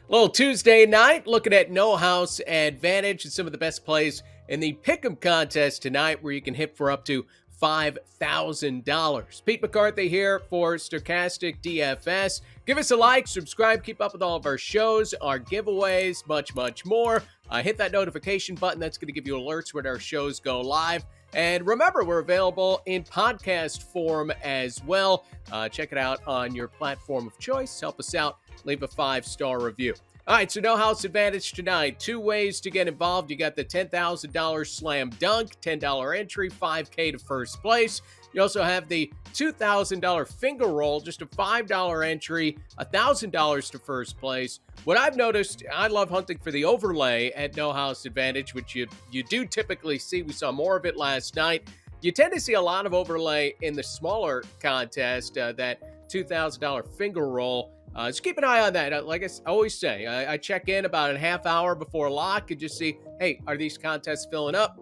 Little Tuesday night, looking at No House Advantage and some of the best plays in the Pick'em contest tonight, where you can hit for up to $5,000. Pete McCarthy here for Stokastic DFS. Give us a like, subscribe, keep up with all of our shows, our giveaways, much more. Hit that notification button. That's going to give you alerts when our shows go live. And remember, we're available in podcast form as well. Check it out on your platform of choice. Help us out. Leave a 5-star review. All right, so No House Advantage tonight. 2 ways to get involved. You got the $10,000 slam dunk, $10 entry, $5K to first place. You also have the $2,000 finger roll, just a $5 entry, $1,000 to first place. What I've noticed, I love hunting for the overlay at No House Advantage, which you do typically see. We saw more of it last night. You tend to see a lot of overlay in the smaller contest, that $2,000 finger roll. So keep an eye on that. Like I always say, I check in about a half hour before lock and just see, hey, are these contests filling up?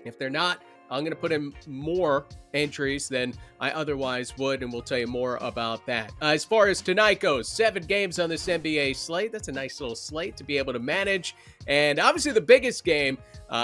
If they're not, I'm going to put in more entries than I otherwise would, and we'll tell you more about that. As far as tonight goes, 7 games on this NBA slate. That's a nice little slate to be able to manage. And obviously the biggest game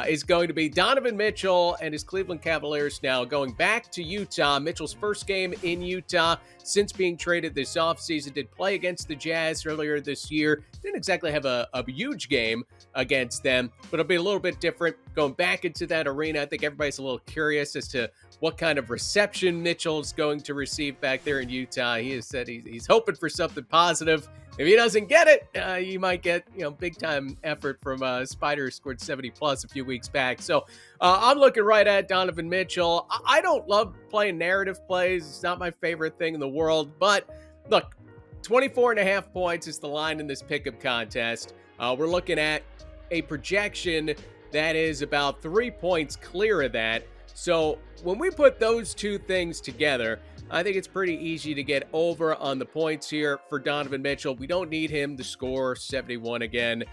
is going to be Donovan Mitchell and his Cleveland Cavaliers now going back to Utah. Mitchell's first game in Utah since being traded this offseason. Did play against the Jazz earlier this year. Didn't exactly have a huge game against them, but it'll be a little bit different going back into that arena. I think everybody's a little curious as to what kind of reception Mitchell's going to receive back there in Utah. He has said he's hoping for something positive. If he doesn't get it, you might get big time effort from Spider, who scored 70 plus a few weeks back. So I'm looking right at Donovan Mitchell. I don't love playing narrative plays. It's not my favorite thing in the world. But look, 24.5 points is the line in this pickup contest. We're looking at a projection that is about 3 points clear of that. So when we put those two things together, I think it's pretty easy to get over on the points here for Donovan Mitchell. We don't need him to score 71 again.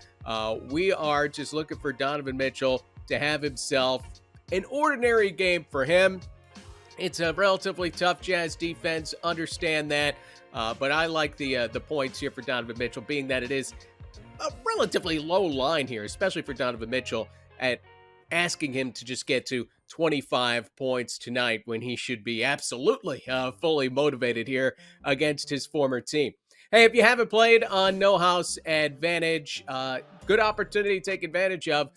We are just looking for Donovan Mitchell to have himself an ordinary game for him. It's a relatively tough Jazz defense, understand that. But I like the points here for Donovan Mitchell, being that it is a relatively low line here, especially for Donovan Mitchell, at asking him to just get to 25 points tonight when he should be absolutely fully motivated here against his former team. Hey, if you haven't played on No House Advantage, good opportunity to take advantage of.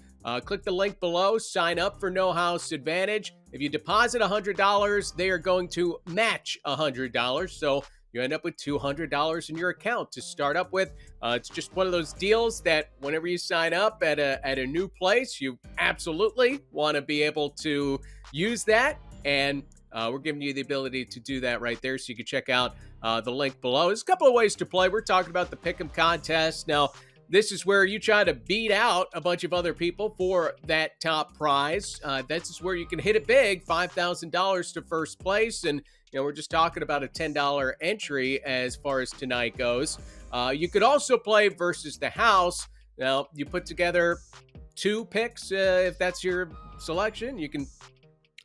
Click the link below, sign up for No House Advantage. If you deposit $100, they are going to match $100. So you end up with $200 in your account to start up with. It's just one of those deals that whenever you sign up at a new place, you absolutely want to be able to use that. And we're giving you the ability to do that right there. So you can check out the link below. There's a couple of ways to play. We're talking about the Pick'em contest. Now, this is where you try to beat out a bunch of other people for that top prize. This is where you can hit it big, $5,000 to first place. And we're just talking about a $10 entry as far as tonight goes. You could also play versus the house. Now, you put together 2 picks if that's your selection. You can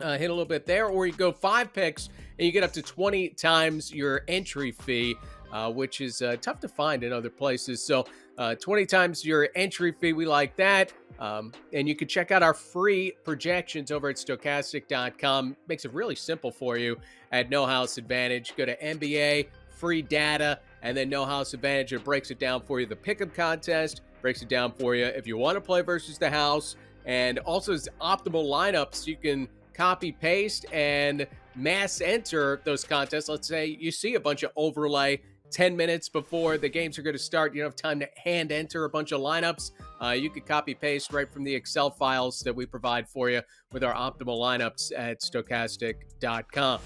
hit a little bit there, or you go 5 picks and you get up to 20 times your entry fee, which is tough to find in other places. So 20 times your entry fee, we like that. And you can check out our free projections over at Stokastic.com. Makes it really simple for you at No House Advantage. Go to NBA, free data, and then No House Advantage. It breaks it down for you. The Pick'em contest breaks it down for you if you want to play versus the house. And also it's optimal lineups. You can copy, paste, and mass enter those contests. Let's say you see a bunch of overlay 10 minutes before the games are going to start. You don't have time to hand enter a bunch of lineups. You could copy paste right from the Excel files that we provide for you with our optimal lineups at Stokastic.com.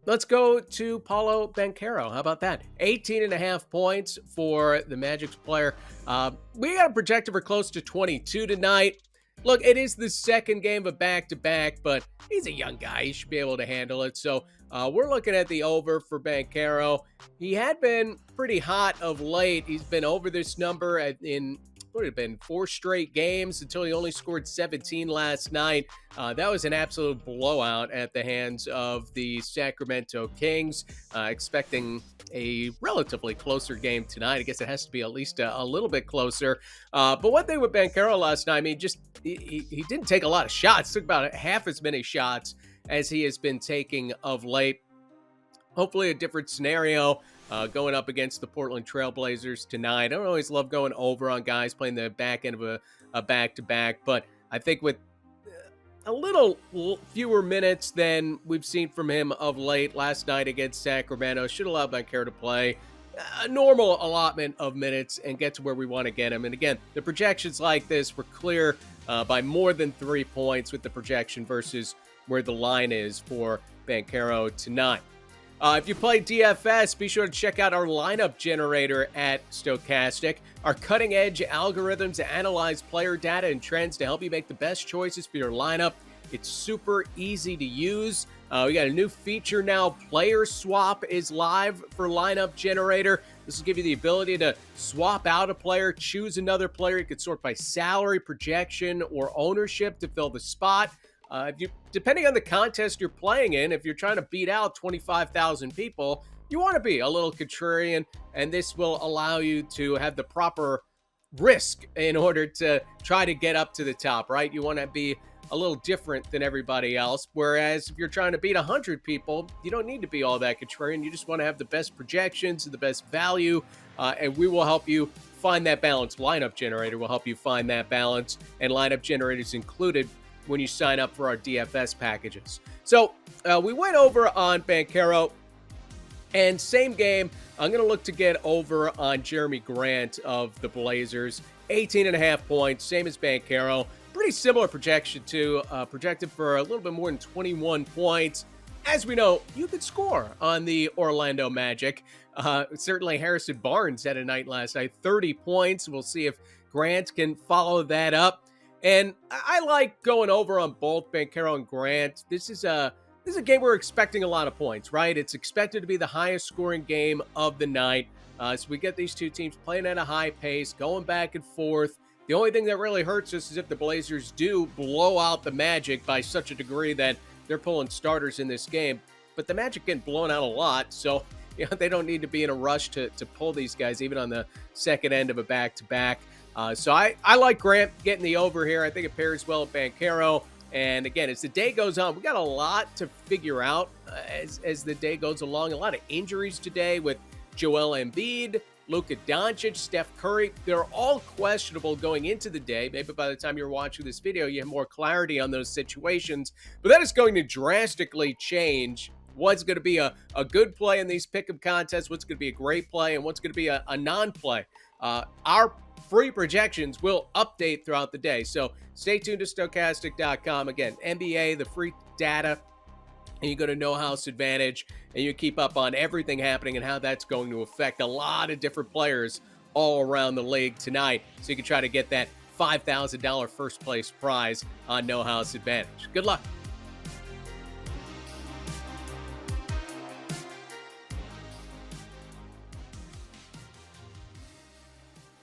Let's go to Paolo Banchero. How about that? 18.5 points for the Magic's player. We got a projected for close to 22 tonight. Look, it is the second game of back-to-back, but he's a young guy. He should be able to handle it. So we're looking at the over for Banchero. He had been pretty hot of late. He's been over this number in would have been 4 straight games until he only scored 17 last night. That was an absolute blowout at the hands of the Sacramento Kings. Expecting a relatively closer game tonight. I guess it has to be at least a little bit closer. But one thing with Banchero last night, I mean, just he didn't take a lot of shots. Took about half as many shots as he has been taking of late. Hopefully a different scenario going up against the Portland Trailblazers tonight. I don't always love going over on guys playing the back end of a back-to-back, but I think with a little fewer minutes than we've seen from him of late last night against Sacramento, should allow Banchero to play a normal allotment of minutes and get to where we want to get him. And again, the projections like this were clear by more than 3 points with the projection versus where the line is for Banchero tonight. If you play DFS, be sure to check out our lineup generator at Stokastic. Our cutting-edge algorithms analyze player data and trends to help you make the best choices for your lineup. It's super easy to use. We got a new feature now. Player Swap is live for Lineup Generator. This will give you the ability to swap out a player, choose another player. You can sort by salary, projection, or ownership to fill the spot. Depending on the contest you're playing in, if you're trying to beat out 25,000 people, you want to be a little contrarian, and this will allow you to have the proper risk in order to try to get up to the top, right? You want to be a little different than everybody else, whereas if you're trying to beat 100 people, you don't need to be all that contrarian. You just want to have the best projections and the best value, and we will help you find that balance. Lineup Generator will help you find that balance, and Lineup Generator is included when you sign up for our DFS packages. So we went over on Banchero, and same game, I'm going to look to get over on Jerami Grant of the Blazers. 18.5 points, same as Banchero. Pretty similar projection too, projected for a little bit more than 21 points. As we know, you could score on the Orlando Magic. Certainly Harrison Barnes had a night last night, 30 points. We'll see if Grant can follow that up. And I like going over on both Banchero and Grant. This is a game we're expecting a lot of points, right? It's expected to be the highest scoring game of the night. So we get these two teams playing at a high pace, going back and forth. The only thing that really hurts us is if the Blazers do blow out the Magic by such a degree that they're pulling starters in this game. But the Magic getting blown out a lot, so they don't need to be in a rush to pull these guys, even on the second end of a back-to-back. So I like Grant getting the over here. I think it pairs well with Banchero. And again, as the day goes on, we got a lot to figure out as the day goes along. A lot of injuries today with Joel Embiid, Luka Doncic, Steph Curry. They're all questionable going into the day. Maybe by the time you're watching this video, you have more clarity on those situations. But that is going to drastically change what's going to be a good play in these pick'em contests, what's going to be a great play, and what's going to be a non-play. Our free projections will update throughout the day. So stay tuned to Stokastic.com. Again, NBA, the free data, and you go to No House Advantage, and you keep up on everything happening and how that's going to affect a lot of different players all around the league tonight. So you can try to get that $5,000 first place prize on No House Advantage. Good luck.